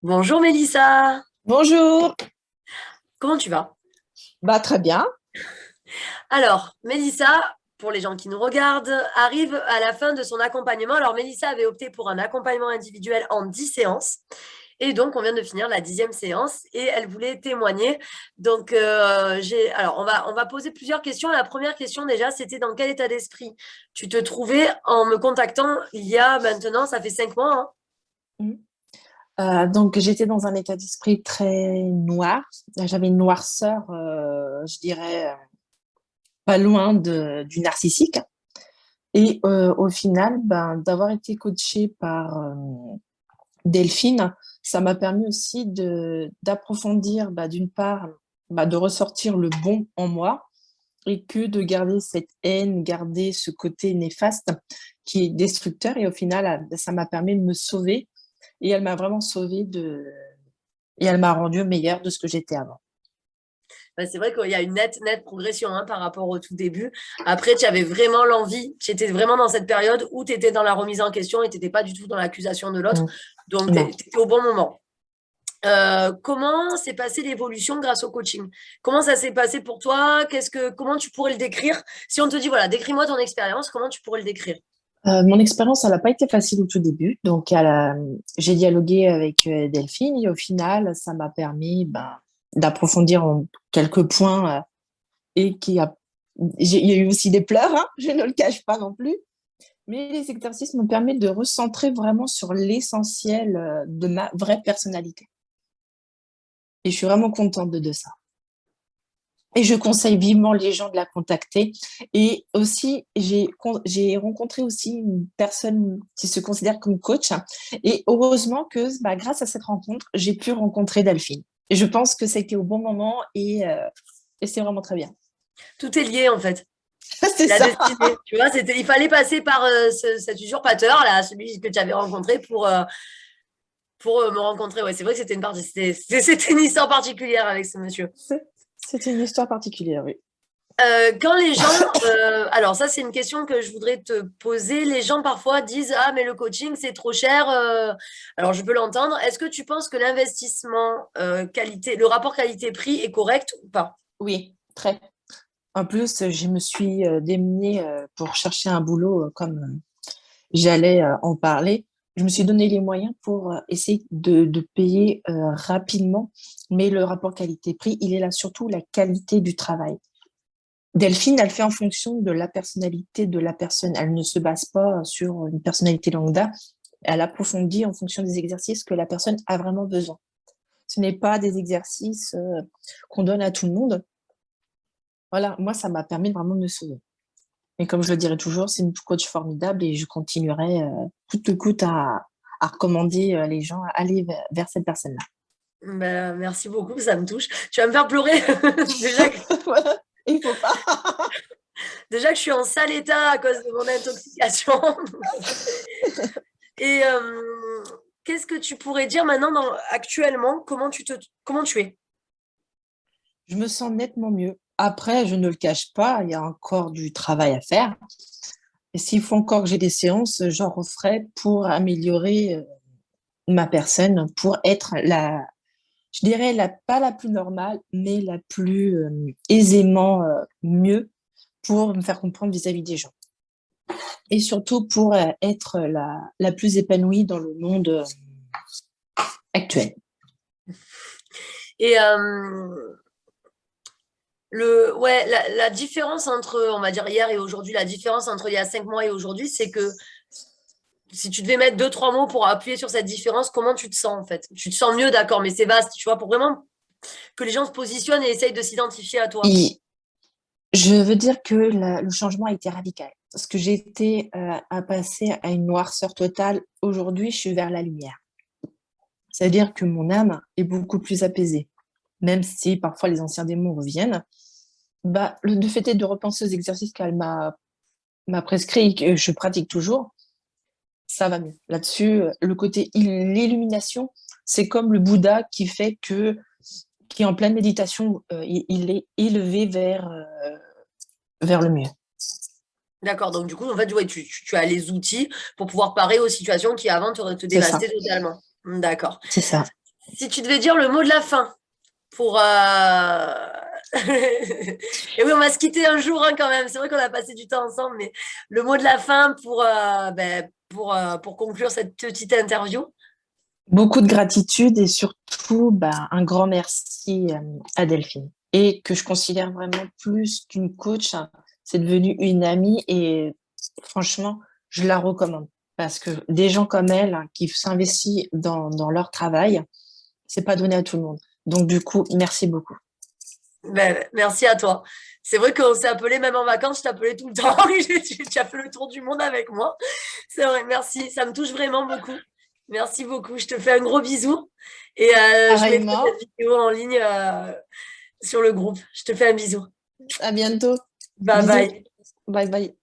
Bonjour Mélissa, Bonjour. comment tu vas? Bah, très bien. Alors, Mélissa, pour les gens qui nous regardent, arrive à la fin de son accompagnement. Alors, Mélissa avait opté pour un accompagnement individuel en 10 séances. Et donc, on vient de finir la 10e séance et elle voulait témoigner. Donc, alors, on va poser plusieurs questions. La première question, déjà, c'était dans quel état d'esprit tu te trouvais en me contactant il y a maintenant, ça fait 5 mois, hein. Mhm. Donc, j'étais dans un état d'esprit très noir. J'avais une noirceur, je dirais, pas loin du narcissique. Et au final, ben, d'avoir été coachée par Delphine, ça m'a permis aussi d'approfondir, bah, d'une part, bah, de ressortir le bon en moi et que de garder cette haine, garder ce côté néfaste qui est destructeur. Et au final, ça m'a permis de me sauver. Et elle m'a vraiment sauvée et elle m'a rendue meilleure de ce que j'étais avant. Bah, c'est vrai qu'il y a une nette progression, hein, par rapport au tout début. Après, tu avais vraiment l'envie, tu étais vraiment dans cette période où tu étais dans la remise en question et tu n'étais pas du tout dans l'accusation de l'autre. Mm. Donc, tu Non. étais au bon moment. Comment s'est passée l'évolution grâce au coaching? Comment ça s'est passé pour toi? Comment tu pourrais le décrire? Si on te dit, voilà, décris-moi ton expérience, comment tu pourrais le décrire? Mon expérience, elle n'a pas été facile au tout début. Donc, j'ai dialogué avec Delphine et au final, ça m'a permis ben, d'approfondir en quelques points et il y a eu aussi des pleurs, hein, je ne le cache pas non plus. Mais les exercices m'ont permis de recentrer vraiment sur l'essentiel de ma vraie personnalité. Et je suis vraiment contente de ça. Et je conseille vivement les gens de la contacter. Et aussi, j'ai rencontré aussi une personne qui se considère comme coach. Et heureusement que bah, grâce à cette rencontre, j'ai pu rencontrer Delphine. Et je pense que c'était au bon moment et c'est vraiment très bien. Tout est lié, en fait. C'est La ça. destinée. Tu vois, il fallait passer par cet usurpateur, là, celui que tu avais rencontré pour me rencontrer. Ouais, c'est vrai que c'était une histoire particulière avec ce monsieur. C'est une histoire particulière, oui. Quand les gens, alors ça c'est une question que je voudrais te poser. Les gens parfois disent ah mais le coaching c'est trop cher. Alors je peux l'entendre. Est-ce que tu penses que l'investissement qualité, le rapport qualité-prix est correct ou pas? Oui, très. En plus, je me suis démenée pour chercher un boulot comme j'allais en parler. Je me suis donné les moyens pour essayer de payer rapidement, mais le rapport qualité-prix, il est là surtout la qualité du travail. Delphine, elle fait en fonction de la personnalité de la personne. Elle ne se base pas sur une personnalité lambda. Elle approfondit en fonction des exercices que la personne a vraiment besoin. Ce n'est pas des exercices qu'on donne à tout le monde. Voilà, moi, ça m'a permis vraiment de me sauver. Et comme je le dirai toujours, c'est une coach formidable et je continuerai coûte que coûte à recommander les gens à aller vers cette personne-là. Ben, merci beaucoup, ça me touche. Tu vas me faire pleurer. Déjà que, Voilà, il faut pas. déjà que je suis en sale état à cause de mon intoxication. Et qu'est-ce que tu pourrais dire maintenant actuellement, comment tu es? Je me sens nettement mieux. Après, je ne le cache pas, il y a encore du travail à faire. Et s'il faut encore que j'ai des séances, j'en referai pour améliorer ma personne, pour être je dirais, pas la plus normale, mais la plus aisément mieux pour me faire comprendre vis-à-vis des gens. Et surtout pour être la plus épanouie dans le monde actuel. Et ouais, la différence entre, on va dire, hier et aujourd'hui, la différence entre il y a 5 mois et aujourd'hui, c'est que si tu devais mettre deux, trois mots pour appuyer sur cette différence, comment tu te sens en fait? Tu te sens mieux, d'accord, mais c'est vaste, tu vois, pour vraiment que les gens se positionnent et essayent de s'identifier à toi. Et je veux dire que le changement a été radical. Parce que j'étais à passer à une noirceur totale. Aujourd'hui, je suis vers la lumière. C'est-à-dire que mon âme est beaucoup plus apaisée. Même si parfois les anciens démons reviennent, bah, le fait est de repenser aux exercices qu'elle m'a prescrits et que je pratique toujours, ça va mieux. Là-dessus, le côté l'illumination, c'est comme le Bouddha qui est en pleine méditation, il est élevé vers le mieux. D'accord, donc du coup, en fait, ouais, tu as les outils pour pouvoir parer aux situations qui avant te C'est ça, dévastaient totalement. D'accord. c'est ça. Si tu devais dire le mot de la fin pour... Et oui, on va se quitter un jour hein, quand même. C'est vrai qu'on a passé du temps ensemble, mais le mot de la fin pour conclure cette petite interview. Beaucoup de gratitude et surtout un grand merci à Delphine. Et que je considère vraiment plus qu'une coach, hein. C'est devenu une amie et franchement, je la recommande. Parce que des gens comme elle hein, qui s'investissent dans leur travail, c'est pas donné à tout le monde. Donc du coup, merci beaucoup. Merci à toi. C'est vrai qu'on s'est appelé même en vacances, je t'appelais tout le temps. Tu as fait le tour du monde avec moi. C'est vrai, merci. Ça me touche vraiment beaucoup. Merci beaucoup. Je te fais un gros bisou et je mettrai Pareillement, cette vidéo en ligne sur le groupe. Je te fais un bisou. à bientôt. Bye Bisous. bye. Bye bye.